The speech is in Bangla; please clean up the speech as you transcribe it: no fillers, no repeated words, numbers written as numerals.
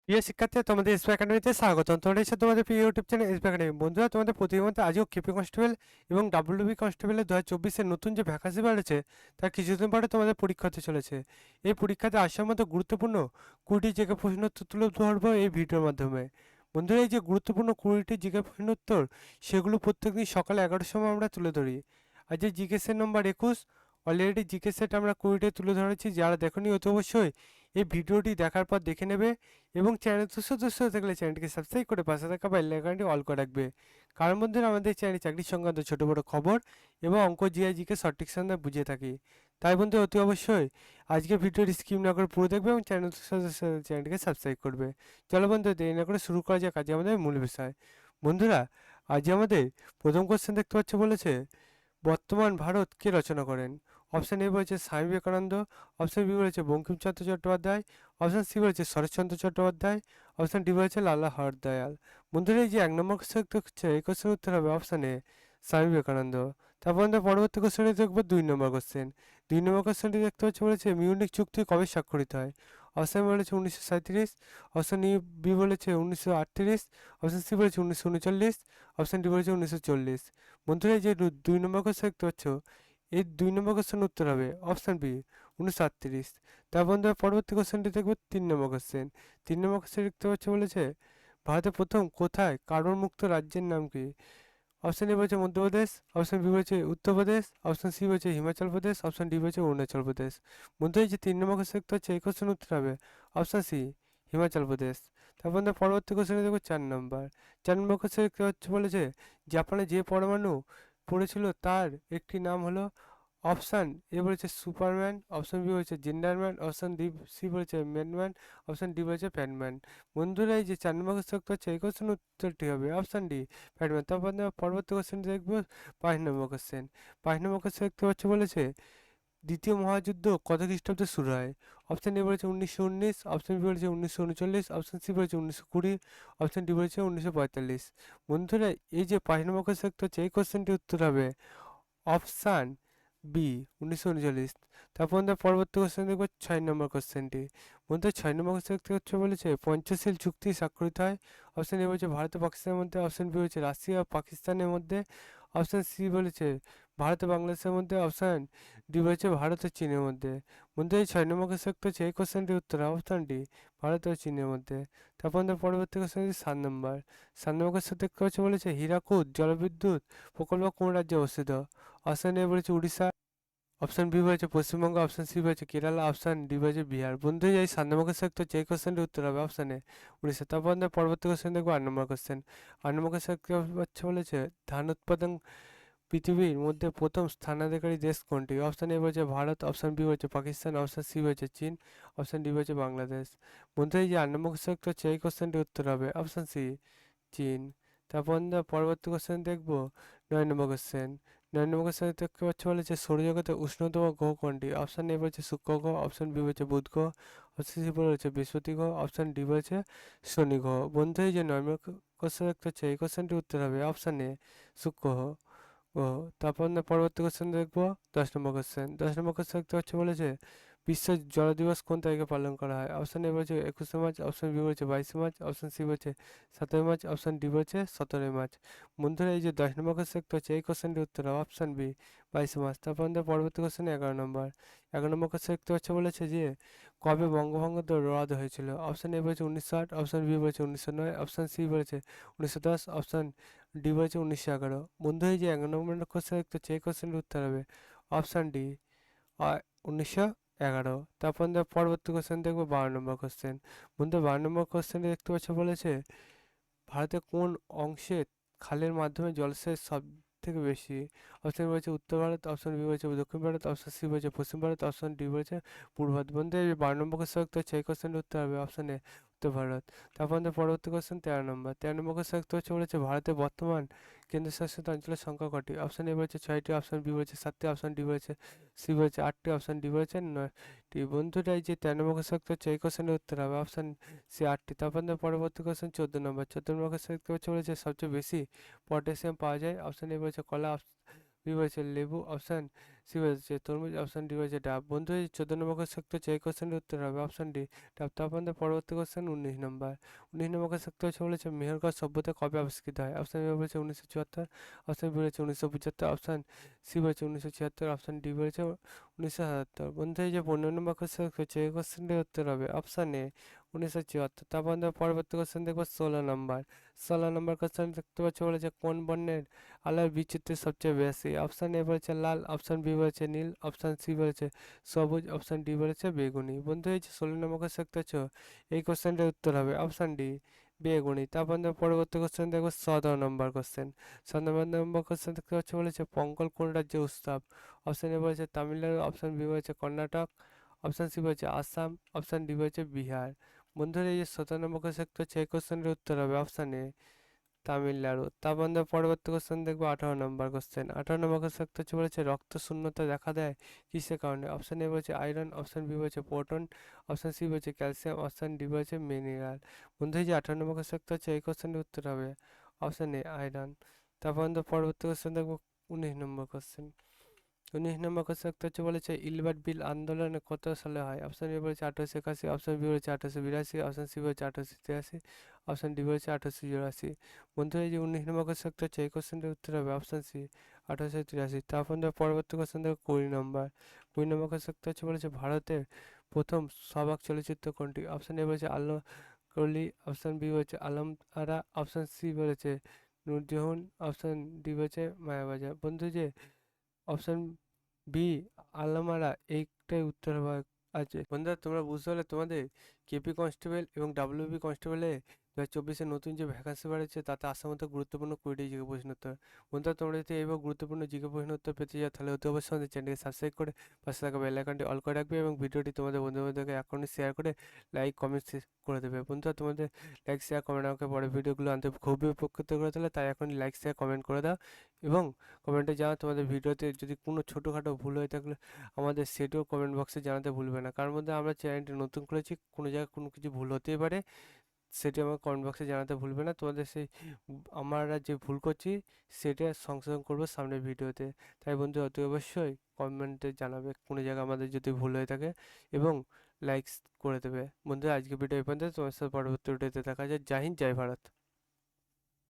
প্রিয় শিক্ষার্থী, তোমাদের এসপি একাডেমিতে স্বাগতম। তোমরা এসে তোমাদের প্রিয় ইউটিউব চ্যানেল এসপি একাডেমি। বন্ধুরা, তোমাদের প্রতিনিয়ত আজও কেপি কনস্টেবল এবং ডাব্লিউবি কনস্টেবলের 2024-এর নতুন যে ভ্যাকান্সি বেড়েছে তার কিছুদিন পরে তোমাদের পরীক্ষা হতে চলেছে। এই পরীক্ষাতে আসার মতো গুরুত্বপূর্ণ 20টি জিকে প্রশ্ন উত্তর তুলে ধরবো এই ভিডিওর মাধ্যমে। বন্ধুরা, এই যে গুরুত্বপূর্ণ 20টি জিকে প্রশ্ন উত্তর, সেগুলো প্রত্যেকদিন সকালে 11টার সময় আমরা তুলে ধরি। আজ যে জিজ্ঞেসের নম্বর 21, অলরেডি জিকে সেট আমরা 20টি তুলে ধরেছি। যারা দেখোনি অতি অবশ্যই এই ভিডিওটি দেখার পর দেখে নেবে এবং চ্যানেল সদস্য থাকলে চ্যানেলটিকে সাবস্ক্রাইব করে পাশে থাকা বেল আইকনটি অল করে রাখবে। কারণ বন্ধুরা, আমাদের চ্যানেলে চাকরি সংক্রান্ত ছোটো বড়ো খবর এবং অঙ্ক জিআইজিকে সঠিক সন্ধান বুঝিয়ে থাকি। তাই বন্ধু অতি অবশ্যই আজকে ভিডিওটি স্কিপ না করে পুরো দেখবে এবং চ্যানেলটিকে সাবস্ক্রাইব করবে। চলো বন্ধু, দেরি না করে শুরু করা যাক আজ আমাদের মূল বিষয়। বন্ধুরা, আজ আমাদের প্রথম কোশ্চেন দেখতে পাচ্ছ, বলেছে বর্তমান ভারত কে রচনা করেন? অপশান এ বলেছে স্বামী বিবেকানন্দ, অপশান বি বলেছে বঙ্কিমচন্দ্র চট্টোপাধ্যায়, অপশান সি বলেছে শরৎচন্দ্র চট্টোপাধ্যায়, অপশান ডি বলেছে লালা হরদয়াল। বন্ধুরা, এই যে 1 নম্বর কোশ্চেন হচ্ছে, এই কোশ্চেন উত্তর হবে অপশান এ স্বামী বিবেকানন্দ। তারপর আমরা পরবর্তী কোশ্চেনে দেখবো 2 নম্বর কোশ্চেন। 2 নম্বর কোশ্চেনটি দেখতে পাচ্ছি, বলেছে মিউনিক চুক্তি কবে স্বাক্ষরিত হয়? অপশান বলেছে 1937, অপশান বি বলেছে 1938, অপশান সি বলেছে 1939, অপশান ডি বলেছে 1940। বন্ধুরা, এই যে 2 নম্বর কোশ্চেন দেখতে পাচ্ছ, এই 2 নম্বর কোশ্চেন উত্তর হবে অপশান বি 1938। তার বন্ধুরা, পরবর্তী কোশ্চেনটি দেখবো 3 নম্বর কোশ্চেন। 3 নম্বর কোশ্চেন দেখতে পাচ্ছ, বলেছে ভারতের প্রথম কোথায় কার্বন মুক্ত রাজ্যের নাম কি? অপশান এ বলছে মধ্যপ্রদেশ, অপশান বি বলছে উত্তরপ্রদেশ, অপশান সি বলছে হিমাচল প্রদেশ, অপশান ডি বলছে অরুণাচল প্রদেশ। বন্ধু, এই যে 3 নম্বর কোশ্চেন দেখতে হচ্ছে, এই কোশ্চেন উত্তর হবে অপশান সি হিমাচল প্রদেশ। তারপর আমরা পরবর্তী কোশ্চেনে দেখবো 4 নম্বর। 4 নম্বর কোশ্চেন দেখতে হচ্ছে, বলেছে জাপানে যে পরমাণু পড়েছিল তার একটি নাম হলো। অপশান এ বলেছে সুপারম্যান, অপশান বি বলেছে জেন্ডারম্যান, অপশান ডি সি বলেছে ম্যানম্যান, অপশান ডি বলেছে প্যানম্যান। বন্ধুরা, এই যে 4 নম্বর কোশ্চেন হচ্ছে, এই কোশ্চেন উত্তরটি হবে অপশান ডি প্যানম্যান। তারপর আমরা পরবর্তী কোশ্চেন দেখবো 5 নম্বর কোশ্চেন। 5 নম্বর কোশ্চেন দেখতে পাচ্ছি, বলেছে দ্বিতীয় মহাযুদ্ধ কত খ্রিস্টাব্দে শুরু হয়? অপশান এ বলেছে 1919, অপশান বি বলেছে 1939, অপশান সি বলেছে 1920, অপশান ডি বলেছে 1945। বন্ধুরা, এই যে 5 নম্বর কোশ্চেন দেখতে হচ্ছে, এই কোশ্চেনটি উত্তর হবে অপশান বি 1939। তারপর আমরা পরবর্তী কোশ্চেন দেখবো 6 নম্বর কোশ্চেনটি। বন্ধু, 6 নম্বর কোশ্চেন দেখতে হচ্ছে, বলেছে পঞ্চশীল চুক্তি স্বাক্ষরিত হয়? অপশান এ বলেছে ভারত ও পাকিস্তানের মধ্যে, অপশান বি বলেছে রাশিয়া ও পাকিস্তানের মধ্যে, অপশান সি বলেছে ভারত ও বাংলাদেশের মধ্যে, অপশান ডি বলেছে ভারত ও চীনের মধ্যে। বন্ধু, এই 6 নম্বর কোশ্চেন দেখতে হচ্ছে, এই কোশ্চেনটির উত্তর অপশান ডি ভারত ও চীনের মধ্যে। তারপর আমরা পরবর্তী কোশ্চেন 7 নম্বর। 7 নম্বর কোশ্চেন দেখতে পাচ্ছি, বলেছে হীরাকুদ জলবিদ্যুৎ প্রকল্প কোন রাজ্যে অবস্থিত? অপশান এ বলেছে উড়িষ্যা, অপশান বি বলেছে পশ্চিমবঙ্গ, অপশান সি বলেছে কেরালা, অপশান ডি বলেছে বিহার। বন্ধু, এই 7 নম্বর কোশ্চেন তো যে কোশ্চেনটি উত্তর হবে অপশান এ উড়িষ্যা। তারপর আমরা পরবর্তী কোশ্চেন দেখবো 8 নম্বর কোশ্চেন। 8 নম্বর কোশ্চেন দেখতে পাচ্ছি, বলেছে ধান উৎপাদন পৃথিবীর মধ্যে প্রথম স্থানাধিকারী দেশ কোনটি? অপশান এ বলেছে ভারত, অপশান বি বলেছে পাকিস্তান, অপশান সি বলেছে চীন, অপশান ডি বলেছে বাংলাদেশ। বন্ধু, এই যে 8 নম্বর কোশ্চেন দেখতে হচ্ছে, এই কোশ্চেনটি উত্তর হবে অপশান সি চীন। তারপর আমরা পরবর্তী কোশ্চেন দেখবো 9 নম্বর কোশ্চেন। 9 নম্বর কোশ্চেন দেখতে পাচ্ছি, বলেছে সৌরজগতের উষ্ণতম গ্রহ কোনটি? অপশান এ বলেছে শুক্র গ্রহ, অপশান বি বলেছে বুধ গ্রহ, অপশান সি বলেছে বৃহস্পতি গ্রহ, অপশান ডি বলেছে শনি গ্রহ। বন্ধু, এই যে 9 নম্বর কোশ্চেন দেখতে হচ্ছে, এই কোশ্চেনটির উত্তর হবে অপশান এ শুক্র গ্রহ। ও, তারপর আমরা পরবর্তী কোশ্চেন দেখবো 10 নম্বর কোশ্চেন। 10 নম্বর কোশ্চেন দেখতে পাচ্ছি, বলেছে বিশ্ব জল দিবস কোন তারিখে পালন করা হয়? অপশান এ বলেছে 21শে মার্চ, অপশান বি বলেছে 22শে মার্চ, অপশান সি বলেছে 17 মার্চ, অপশান ডি বলেছে 17 মার্চ। বন্ধুরা, এই যে 10 নম্বর কোশ্চেন দেখতে হচ্ছে, এই কোশ্চেনটির উত্তর হবে অপশান বি 22শে মার্চ। তারপর আমরা পরবর্তী কোশ্চেন 11 নম্বর। 11 নম্বর কোশ্চেন দেখতে হচ্ছে, বলেছে যে কবে বঙ্গভঙ্গ রদ হয়েছিল? অপশান এ বলেছে 1908, অপশান বি বলেছে 1909, অপশান সি বলেছে 1910, অপশান ডি বলেছে 1911। বন্ধু, এই যে 11 নম্বর কোশ্চেন দেখতে হচ্ছে, এই কোশ্চেনটির উত্তর হবে অপশান ডি 1911। তারপর আমরা পরবর্তী কোশ্চেন দেখবো 12 নম্বর কোশ্চেন। বন্ধু, 12 নম্বর কোশ্চেনে দেখতে পাচ্ছ, বলেছে ভারতের কোন অংশে খালের মাধ্যমে জলসেচ সব থেকে বেশি? অপশান বলেছে উত্তর ভারত, অপশান বি বলেছে দক্ষিণ ভারত, অপশান সি বলেছে পশ্চিম ভারত, অপশান ডি বলেছে পূর্ব ভারত। বন্ধু, এই 12 নম্বর কোশ্চেন দেখতে হচ্ছে, এই কোশ্চেনটির উত্তর হবে অপশান এ উত্তর ভারত। তারপর আমাদের পরবর্তী কোশ্চেন 13 নম্বর। 13 নম্বর কোশ্চেন দেখতে হচ্ছে, বলেছে ভারতের বর্তমান কেন্দ্রশাসিত অঞ্চলের সংখ্যা কটি? অপশান এ বলেছে 6টি, অপশান বি বলেছে 7টি, অপশান ডি বলেছে সি বলেছে 8টি, অপশান ডি বলেছে 9টি। বন্ধুরা, এই যে 13 নম্বর কোশ্চেন দেখতে হচ্ছে, এই কোশ্চেনের উত্তর হবে অপশান সি 8টি। তারপর আমাদের পরবর্তী কোশ্চেন 14 নম্বর। 14 নম্বর কোশ্চেন দেখতে পাচ্ছি, বলেছে সবচেয়ে বেশি পটাশিয়াম পাওয়া যায়? অপশান এ বলেছে কলা, বি বলেছে লেবু, অপশান সি বলেছে তরমুজ, অপশান ডি বলেছে ডাব। বন্ধু এই 14 নম্বর কোশ্চেন হচ্ছে এই কোশ্চেনের উত্তর হবে অপশান ডি ডাব। তারপর আমাদের পরবর্তী কোশ্চেন 19 নম্বর। 19 নম্বর কোশ্চেন হচ্ছে বলেছে মেহেরগড় সভ্যতা কবে আবিষ্কৃত হয়? অপশান এ বলেছে 1974, অপশান বি বলেছে 1975, অপশান সি বলেছে 1976, অপশান ডি বলেছে 1977। বন্ধু এই যে 15 নম্বর কোশ্চেন হচ্ছে এই কোশ্চেনটির উত্তর হবে অপশান এ 1974। তারপর আমরা পরবর্তী কোশ্চেন দেখবো 16 নম্বর। 16 নম্বর কোশ্চেন দেখতে পাচ্ছি বলেছে কোন বর্ণের আলোর বিচিত্র সবচেয়ে বেশি? অপশান এ বলেছে লাল, অপশান বি বলেছে নীল, অপশান সি বলেছে সবুজ, অপশান ডি বলেছে বেগুনি। বন্ধু এই যে 16 নম্বর কোশ্চেন দেখতে পাচ্ছ এই কোশ্চেনটির উত্তর হবে অপশান ডি বেগুনি। তারপর আমরা পরবর্তী কোশ্চেন দেখবো 17 নম্বর কোশ্চেন। 17 নম্বর কোশ্চেন দেখতে পাচ্ছ বলেছে পঙ্গল কোন রাজ্যের উৎসব? অপশান এ বলেছে তামিলনাড়ু, অপশান বি বলেছে কর্ণাটক, অপশান সি বলেছে আসাম, অপশান ডি বলেছে বিহার। বন্ধুরা এই যে 17 নম্বর কোশ্চেন দেখতে পাচ্ছ এই কোশ্চেনের উত্তর হবে অপশান এ তামিলনাড়ু। তারপর আমরা পরবর্তী কোশ্চেন দেখবো 18 নম্বর কোশ্চেন। 18 নম্বর কোশ্চেন হচ্ছে বলেছে রক্ত শূন্যতা দেখা দেয় কিসের কারণে? অপশান এ বলেছে আয়রন, অপশান বি বলেছে প্রোটন, অপশান সি বলেছে ক্যালসিয়াম, অপশান ডি বলেছে মিনারেল। বন্ধু এই যে 18 নম্বর কোশ্চেন হচ্ছে এই কোশ্চেনের উত্তর হবে অপশান এ আয়রন। তারপর আমরা পরবর্তী কোশ্চেন দেখবো 19 নম্বর কোশ্চেন। 19 নম্বর কোশ্চেন হচ্ছে বলেছে ইলবার্ট বিল আন্দোলন কত সালে হয়? অপশান এ বলেছে 1881, অপশান বি বলেছে 1882, অপশান সি বলেছে 1883, অপশান ডি বলেছে 1884। বন্ধু এই যে 19 নম্বর কোশ্চেন হচ্ছে এই কোশ্চেনটির উত্তর হবে অপশান সি 1883। তারপর আমরা পরবর্তী কোশ্চেন দেখো 20 নম্বর। 20 নম্বর কোশ্চেন হচ্ছে বলেছে ভারতের প্রথম সবাক চলচ্চিত্র কোনটি? অপশান এ বলেছে আলো কলি, অপশান বি বলেছে আলম আরা, অপশান সি বলেছে নূরজাহান, অপশান ডি বলেছে মায়াবাজার। বন্ধু যে অপশান বি আলমারা এইটাই উত্তর হওয়া আছে। বন্ধুরা তোমরা বুঝতে পারলে তোমাদের কেপি কনস্টেবল এবং ডাব্লিউবি কনস্টেবলে 2024-এর নতুন যে ভ্যাকান্সি বাড়ছে তাতে আসার মতো গুরুত্বপূর্ণ 20টি জিকে প্রশ্ন উত্তর। বন্ধুরা তোমরা যদি এইভাবে গুরুত্বপূর্ণ জিকে প্রশ্ন উত্তর পেতে চাও তাহলে অতি অবশ্যই আমাদের চ্যানেলকে সাবস্ক্রাইব করে পাশে থাকা বেল আইকনটি অল করে রাখবে এবং ভিডিওটি তোমাদের বন্ধুবান্ধবকে এখনই শেয়ার করে লাইক কমেন্ট করে দেবে। বন্ধুরা তোমাদের লাইক শেয়ার কমেন্ট আমাকে পরে ভিডিওগুলো আনতে খুবই উপকৃত করে তোলে, তাই এখনই লাইক শেয়ার কমেন্ট করে দাও এবং কমেন্টে জানাও তোমাদের ভিডিওতে যদি কোনো ছোটোখাটো ভুল হয়ে থাকলে আমাদের সেটিও কমেন্ট বক্সে জানাতে ভুলবে না। কারণ মধ্যে আমরা চ্যানেলটি নতুন করেছি, কোনো জায়গায় কোনো কিছু ভুল হতেই পারে, সেটি আমার কমেন্ট বক্সে জানাতে ভুলবে না। তোমাদের সেই আমরা যে ভুল করছি সেটা সংশোধন করবো সামনের ভিডিওতে। তাই বন্ধু অতি অবশ্যই কমেন্টে জানাবে কোনো জায়গায় আমাদের যদি ভুল হয়ে থাকে এবং লাইকস করে দেবে। বন্ধুরা আজকে ভিডিও এই পর্যন্ত, তোমার সাথে পরবর্তী ভিডিওতে দেখা যায়। জয় হিন্দ, জয় ভারত।